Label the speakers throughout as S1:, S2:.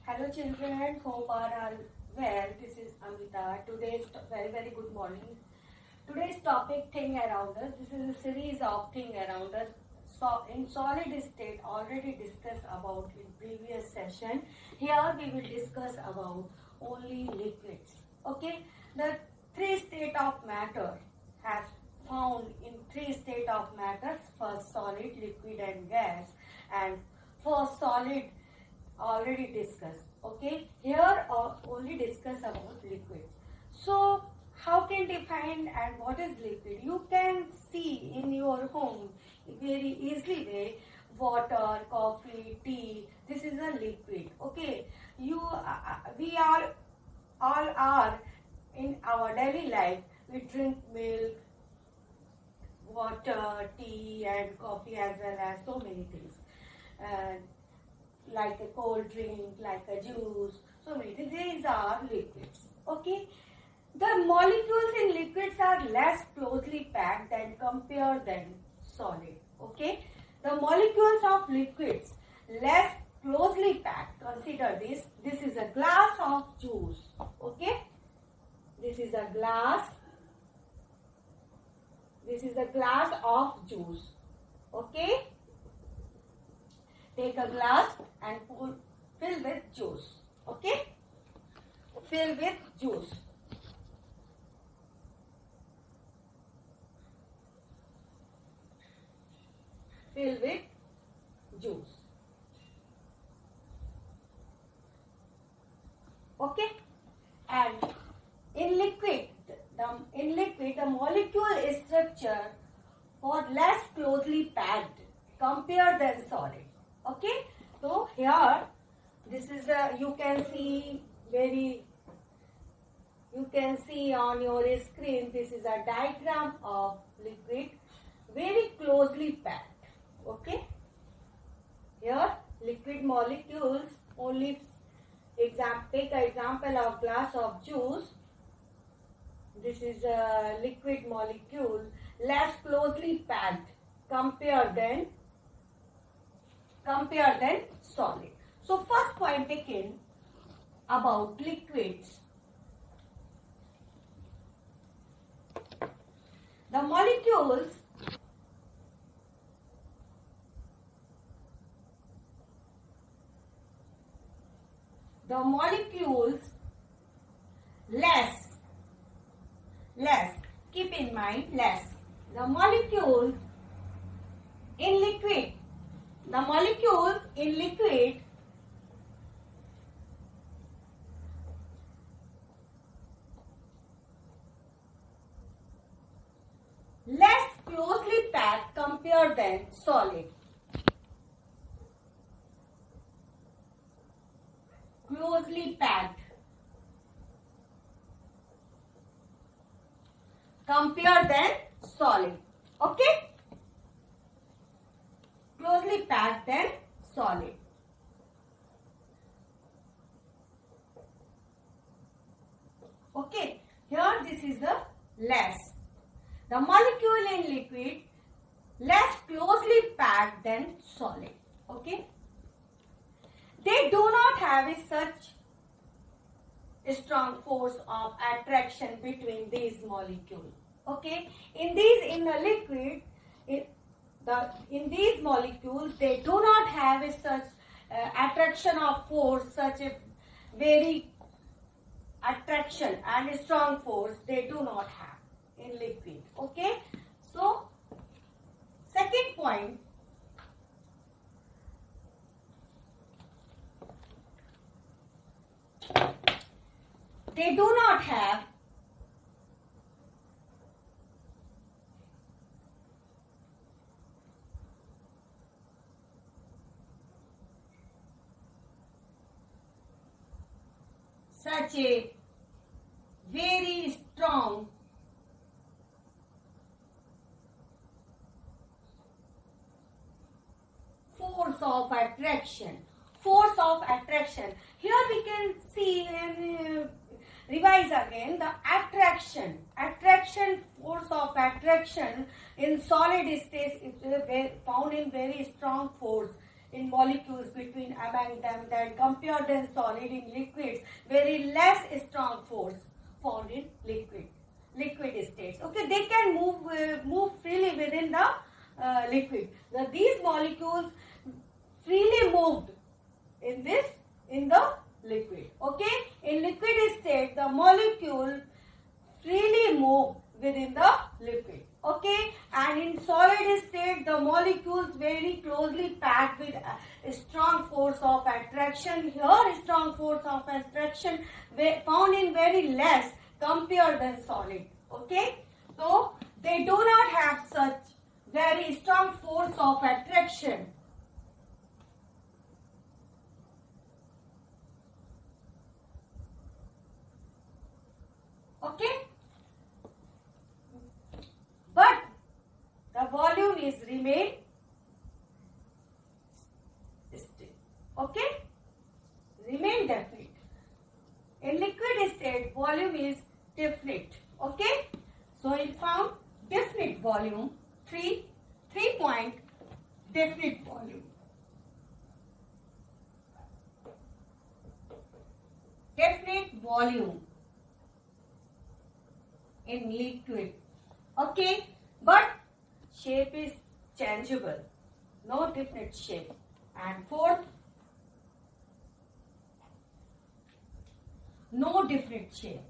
S1: Hello children, hope are all well. This is Amrita. Today's very good morning. Today's topic thing around us. This is a series of thing around us. So in solid state already discussed about in previous session. Here we will discuss about only liquids. Okay, the three state of matter has found in three state of matter. First solid, liquid and gas, and first solid already discussed. Okay, here only discuss about liquid. So how can define and what is liquid? You can see in your home very easily way water, coffee, tea. This is a liquid. Okay, we are all are in our daily life. We drink milk, water, tea, and coffee as well as so many things. Like a cold drink, like a juice, so many things. These are liquids. Okay. The molecules in liquids are less closely packed than compared than solid. Okay. The molecules of liquids less closely packed. Consider this. This is a glass of juice. Okay. This is a glass. This is a glass of juice. Okay. Take a glass and fill with juice. Okay? Fill with juice. Fill with juice. Okay? And in liquid, the molecule is structure for less closely packed compared than solid. Okay, so here this is you can see on your screen. This is a diagram of liquid very closely packed. Okay, here liquid molecules only take an example of glass of juice. This is a liquid molecule less closely packed compared than solid. So first point taken about liquids. The molecules less, keep in mind less. The molecules in liquid less closely packed compared than solid. Closely packed compared than solid. Okay? Closely packed than solid. Okay, here this is the less. The molecule in liquid less closely packed than solid. Okay, they do not have such a strong force of attraction between these molecules. Okay, in the liquid. In these molecules, they do not have a such attraction of force, such a very attraction and a strong force they do not have in liquid. Okay, so second point, they do not have such a very strong force of attraction. Here we can see and revise again the attraction. Force of attraction in solid state is found in very strong force. in molecules between among them than compared than solid in liquids. Very less strong force found in liquid states. Okay, they can move freely within the liquid. These molecules freely moved in the liquid. Okay, in liquid state the molecule freely move within the liquid. Okay, and in solid state the molecules very closely packed with a strong force of attraction. Here strong force of attraction found in very less compared than solid. Okay, so they do not have such very strong force of attraction. Okay, but the volume is remain still. Okay, remain definite. In liquid state volume is definite. Okay, so it found definite volume, 3 point definite volume. Definite volume in liquid. Okay, but shape is changeable, no definite shape. And fourth, no definite shape.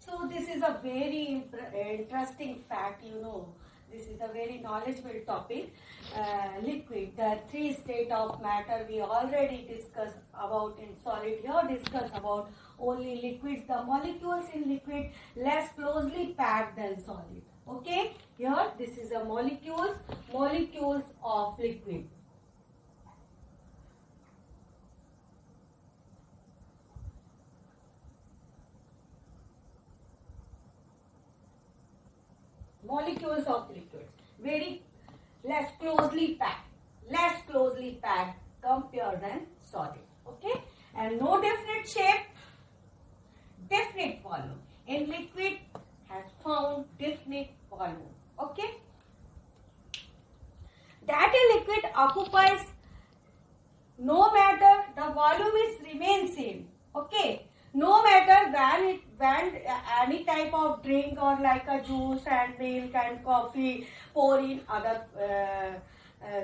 S1: So this is a very interesting fact, you know. This is a very knowledgeable topic. Liquid, the 3 state of matter we already discussed about in solid. Here discuss about only liquids. The molecules in liquid less closely packed than solid. Okay, here this is a molecules of liquid. Molecules of liquids very less closely packed compared than solid. Okay, and no definite shape, definite volume. In liquid has found definite volume. Okay, that a liquid occupies no matter the volume is remain same. Okay, no matter when any type of drink or like a juice and milk and coffee pour in other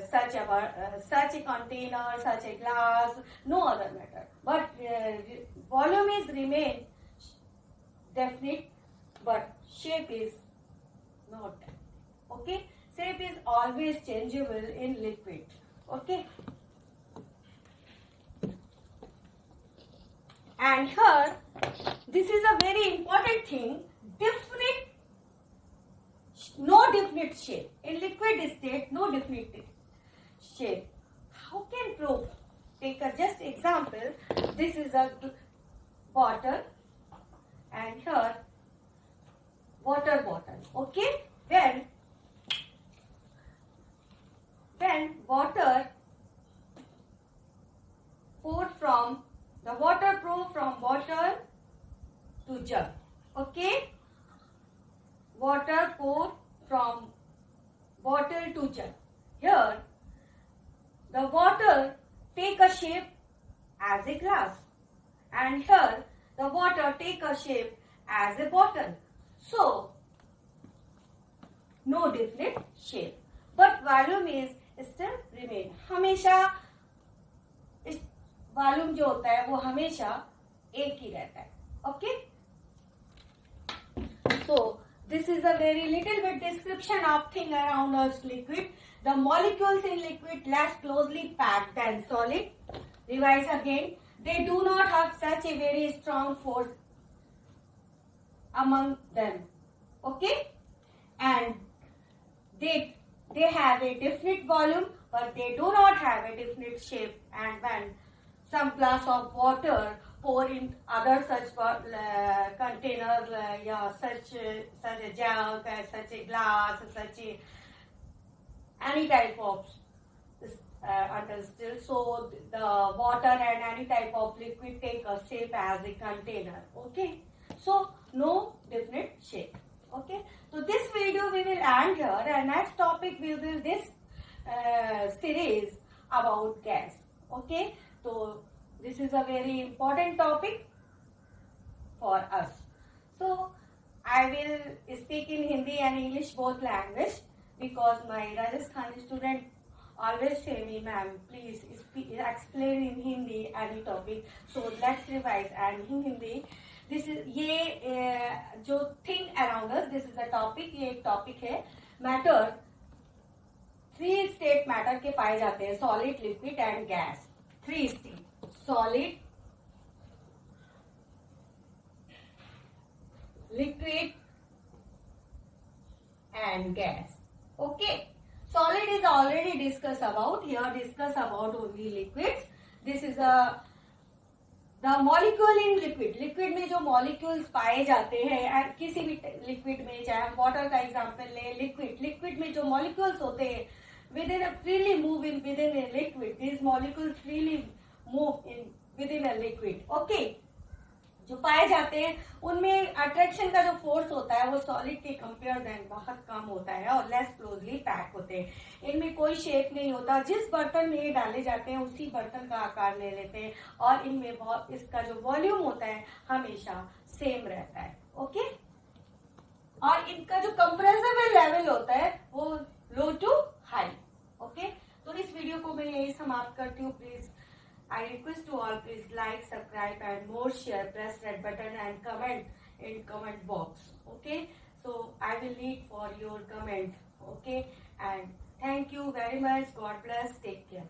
S1: such a container, such a glass, no other matter. But volume is remain definite, but shape is not. Okay, shape is always changeable in liquid. Okay. And here, this is a very important thing, no definite shape. In liquid state, no definite shape. How can prove? Take a just example. This is a bottle and here water bottle. Okay? When water poured from the water flow from bottle to jug. Okay? Water pour from bottle to jug. Here, the water take a shape as a glass. And here, the water take a shape as a bottle. So, no definite shape. But volume is still remain. हमेशा volume जो होता है वो हमेशा एक ही रहता है. Okay, so this is a very little bit description of thing around us liquid. The molecules in liquid less closely packed than solid. Revise again, they do not have such a very strong force among them. Okay, and they have a definite volume, but they do not have a definite shape. And when some glass of water pour in other such container, such a jug, such a glass, such a any type of utensil, so the water and any type of liquid take a shape as a container. Okay, So no different shape. Okay. So this video we will end here, and next topic will be this series about gas. Okay. So this is a very important topic for us. So I will speak in Hindi and English both language, because my Rajasthani student always say me, ma'am, please explain in Hindi any topic. So let's revise and in Hindi. This is ये जो thing around us, this is the topic. ये एक topic है. Matter, 3 state matter के पाए जाते हैं, solid, liquid and gas. 3 state, solid, liquid and gas. Okay. Solid is already discussed about. Here discuss about only liquids. This is the molecule in liquid. Liquid में जो molecules पाए जाते हैं, किसी भी liquid में, चाहे हम water का example ले, liquid में जो molecules होते हैं, freely move in within a liquid. These molecules freely move in within a liquid. Okay. जो पाए जाते हैं उनमें अट्रैक्शन का जो फोर्स होता है वो सॉलिड के कंपेयर देन बहुत कम होता है और लेस क्लोजली पैक होते हैं. इनमें कोई शेप नहीं होता. जिस बर्तन में ये डाले जाते हैं उसी बर्तन का आकार ले लेते हैं और इनमें बहुत इसका जो वॉल्यूम होता है हमेशा सेम रहता है. ओके. और इनका जो कंप्रेसिबल लेवल होता है वो लो टू हाई. ओके. तो इस वीडियो को मैं यही समाप्त करती हूँ. Please I request to all, please like, subscribe and more share, press red button and comment in comment box. Okay. So I will read for your comment. Okay. And thank you very much. God bless. Take care.